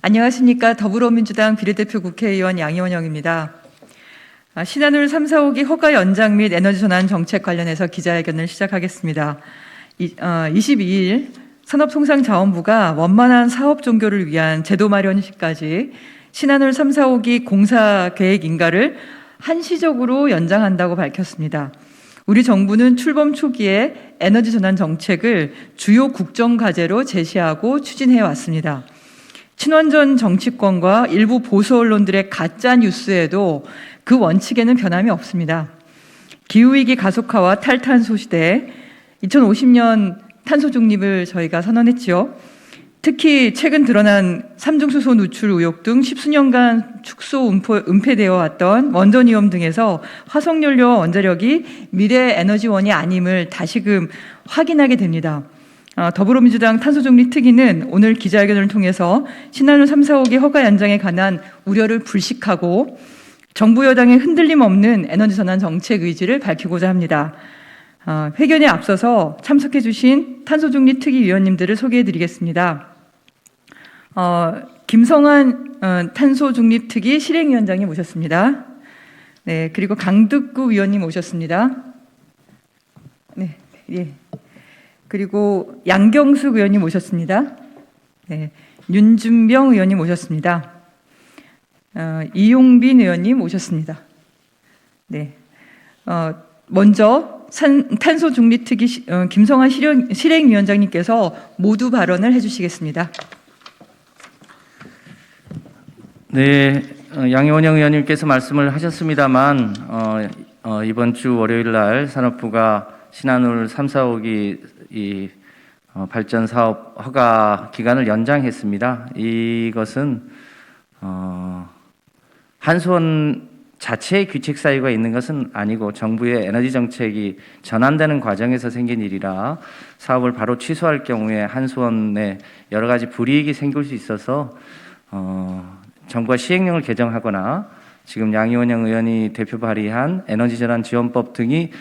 안녕하십니까. 더불어민주당 비례대표 국회의원 양이원영입니다. 신한울 3, 4호기 허가 연장 및 에너지 전환 정책 관련해서 기자회견을 시작하겠습니다. 22일 산업통상자원부가 원만한 사업 종교를 위한 제도 마련 시까지 신한울 3, 4호기 공사 계획 인가를 한시적으로 연장한다고 밝혔습니다. 우리 정부는 출범 초기에 에너지 전환 정책을 주요 국정 과제로 제시하고 추진해 왔습니다. 친환경 정치권과 일부 보수 언론들의 가짜 뉴스에도 그 원칙에는 변함이 없습니다. 기후위기 가속화와 탈탄소 시대에 2050년 탄소 중립을 저희가 선언했지요. 특히 최근 드러난 삼중수소 누출 의혹 등 십수년간 축소 은폐되어 왔던 원전 위험 등에서 화석연료와 원자력이 미래 에너지원이 아님을 다시금 확인하게 됩니다. 더불어민주당 탄소중립 특위는 오늘 기자회견을 통해서 신한울 3, 4호기 허가 연장에 관한 우려를 불식하고 정부 여당의 흔들림 없는 에너지 전환 정책 의지를 밝히고자 합니다. 회견에 앞서서 참석해 주신 탄소중립 특위 위원님들을 소개해 드리겠습니다. 김성환 탄소중립 특위 실행위원장님 오셨습니다. 네, 그리고 강득구 위원님 오셨습니다. 네, 예. 그리고 양경숙 의원님 오셨습니다. 네, 윤준병 의원님 오셨습니다. 이용빈 의원님 오셨습니다. 네, 먼저 탄소중립특위 김성환 실행위원장님께서 모두 발언을 해주시겠습니다. 네, 양이원영 의원님께서 말씀을 하셨습니다만 이번 주 월요일 날 산업부가 신한울 3, 4호기 발전 사업 허가 기간을 연장했습니다. 이것은 한수원 자체의 규칙 사유가 있는 것은 아니고 정부의 에너지 정책이 전환되는 과정에서 생긴 일이라 사업을 바로 취소할 경우에 한수원에 여러 가지 불이익이 생길 수 있어서 정부가 시행령을 개정하거나 지금 양이원영 의원이 대표 발의한 에너지 전환 지원법 등이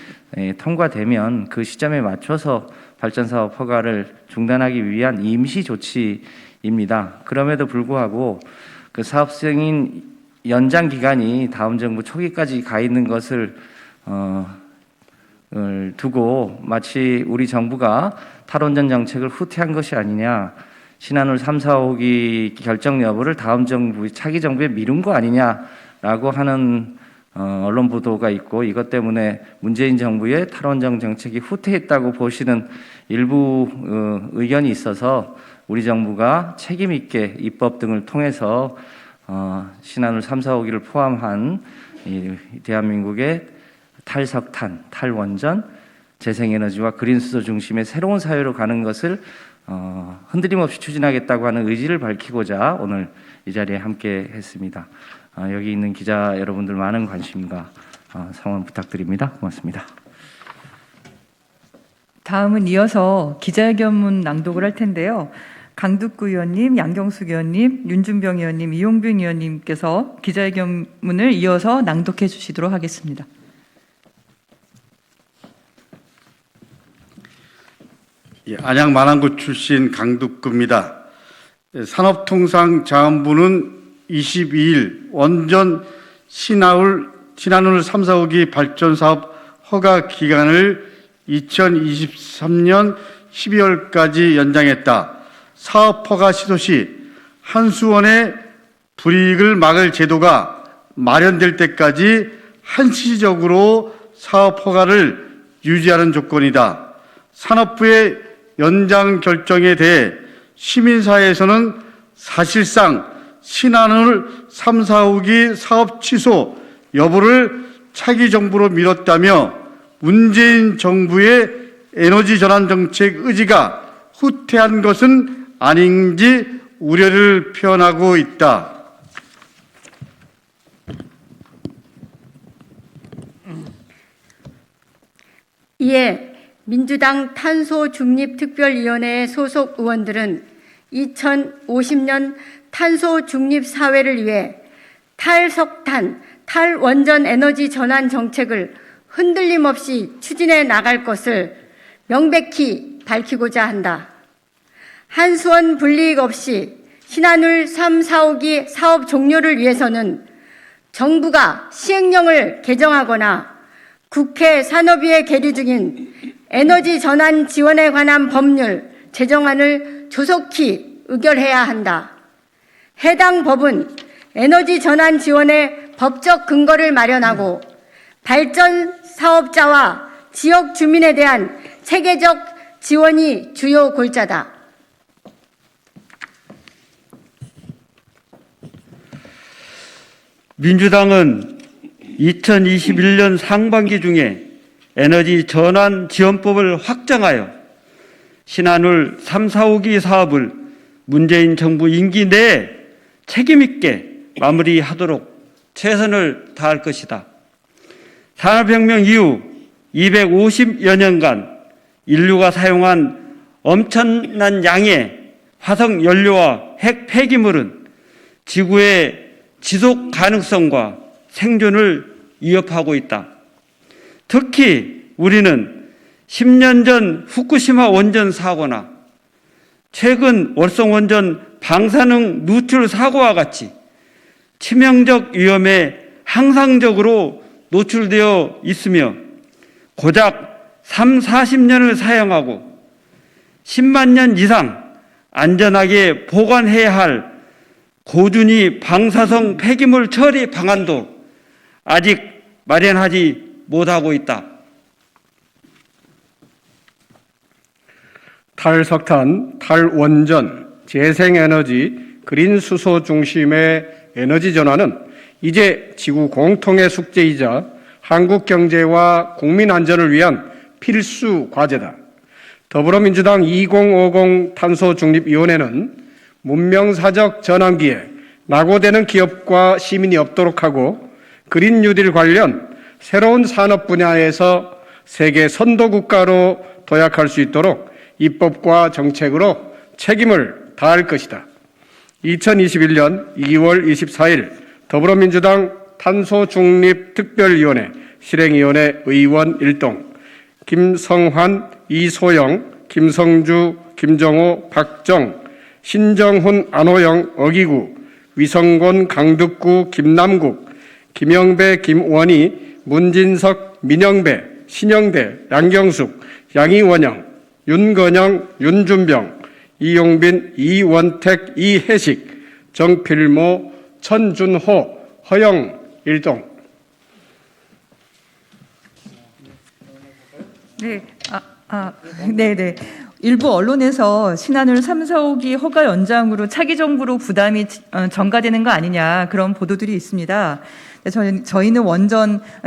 통과되면 그 시점에 맞춰서 발전사업 허가를 중단하기 위한 임시 조치입니다. 그럼에도 불구하고 그 사업 승인 연장 기간이 다음 정부 초기까지 가 있는 것을 두고 마치 우리 정부가 탈원전 정책을 후퇴한 것이 아니냐, 신한울 3, 4호기 결정 여부를 다음 정부, 차기 정부에 미룬 거 아니냐라고 하는 언론 보도가 있고, 이것 때문에 문재인 정부의 탈원전 정책이 후퇴했다고 보시는 일부 의견이 있어서 우리 정부가 책임 있게 입법 등을 통해서 신한울 3, 4호기를 포함한 대한민국의 탈석탄, 탈원전, 재생에너지와 그린수소 중심의 새로운 사회로 가는 것을 흔들림 없이 추진하겠다고 하는 의지를 밝히고자 오늘 이 자리에 함께 했습니다. 여기 있는 기자 여러분들 많은 관심과 성원 부탁드립니다. 고맙습니다. 다음은 이어서 기자회견문 낭독을 할 텐데요. 강득구 의원님, 양경숙 의원님, 윤준병 의원님, 이용빈 의원님께서 기자회견문을 이어서 낭독해 주시도록 하겠습니다. 예, 안양 마랑구 출신 강득구입니다. 산업통상자원부는 22일 원전 신한울 3, 4호기 발전사업 허가 기간을 2023년 12월까지 연장했다. 사업 허가 시도 시 한수원의 불이익을 막을 제도가 마련될 때까지 한시적으로 사업 허가를 유지하는 조건이다. 산업부의 연장 결정에 대해 시민사회에서는 사실상 신한울 3, 4호기 사업 취소 여부를 차기 정부로 미뤘다며 문재인 정부의 에너지 전환 정책 의지가 후퇴한 것은 아닌지 우려를 표현하고 있다. 이에 민주당 탄소중립특별위원회 소속 의원들은 2050년 탄소중립사회를 위해 탈석탄, 탈원전 에너지 전환 정책을 흔들림 없이 추진해 나갈 것을 명백히 밝히고자 한다. 한수원 불이익 없이 신한울 3, 4호기 사업 종료를 위해서는 정부가 시행령을 개정하거나 국회 산업위에 계류 중인 에너지 전환 지원에 관한 법률 제정안을 조속히 의결해야 한다. 해당 법은 에너지 전환 지원의 법적 근거를 마련하고 발전 사업자와 지역 주민에 대한 체계적 지원이 주요 골자다. 민주당은 2021년 상반기 중에 에너지 전환 지원법을 확정하여 신한울 3, 4호기 사업을 문재인 정부 임기 내에 책임있게 마무리하도록 최선을 다할 것이다. 산업혁명 이후 250여 년간 인류가 사용한 엄청난 양의 화석 연료와 핵 폐기물은 지구의 지속 가능성과 생존을 위협하고 있다. 특히 우리는 10년 전 후쿠시마 원전 사고나 최근 월성 원전 방사능 누출 사고와 같이 치명적 위험에 항상적으로 노출되어 있으며 고작 3, 40년을 사용하고 10만 년 이상 안전하게 보관해야 할 고준위 방사성 폐기물 처리 방안도 아직 마련하지 못하고 있다. 탈석탄, 탈원전, 재생에너지, 그린 수소 중심의 에너지 전환은 이제 지구 공통의 숙제이자 한국 경제와 국민 안전을 위한 필수 과제다. 더불어민주당 2050 탄소중립위원회는 문명사적 전환기에 낙오되는 기업과 시민이 없도록 하고 그린 뉴딜 관련 새로운 산업 분야에서 세계 선도국가로 도약할 수 있도록 입법과 정책으로 책임을 다할 것이다. 2021년 2월 24일 더불어민주당 탄소중립특별위원회 실행위원회 의원 일동 김성환, 이소영, 김성주, 김정호, 박정, 신정훈, 안호영, 어기구, 위성곤, 강득구, 김남국, 김영배, 김원희, 문진석, 민영배, 신영대, 양경숙, 양이원영, 윤건영, 윤준병, 이용빈, 이원택, 이혜식, 정필모, 천준호, 허영, 일동. 네, 네네. 일부 언론에서 신한울 3, 4호기 허가 연장으로 차기 정부로 부담이 전가되는 거 아니냐 그런 보도들이 있습니다. 저희는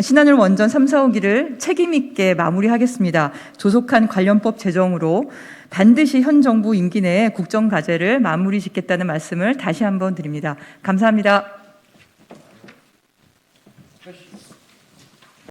신한울 원전 3, 4호기를 책임 있게 마무리하겠습니다. 조속한 관련법 제정으로 반드시 현 정부 임기 내에 국정 과제를 마무리 짓겠다는 말씀을 다시 한번 드립니다. 감사합니다.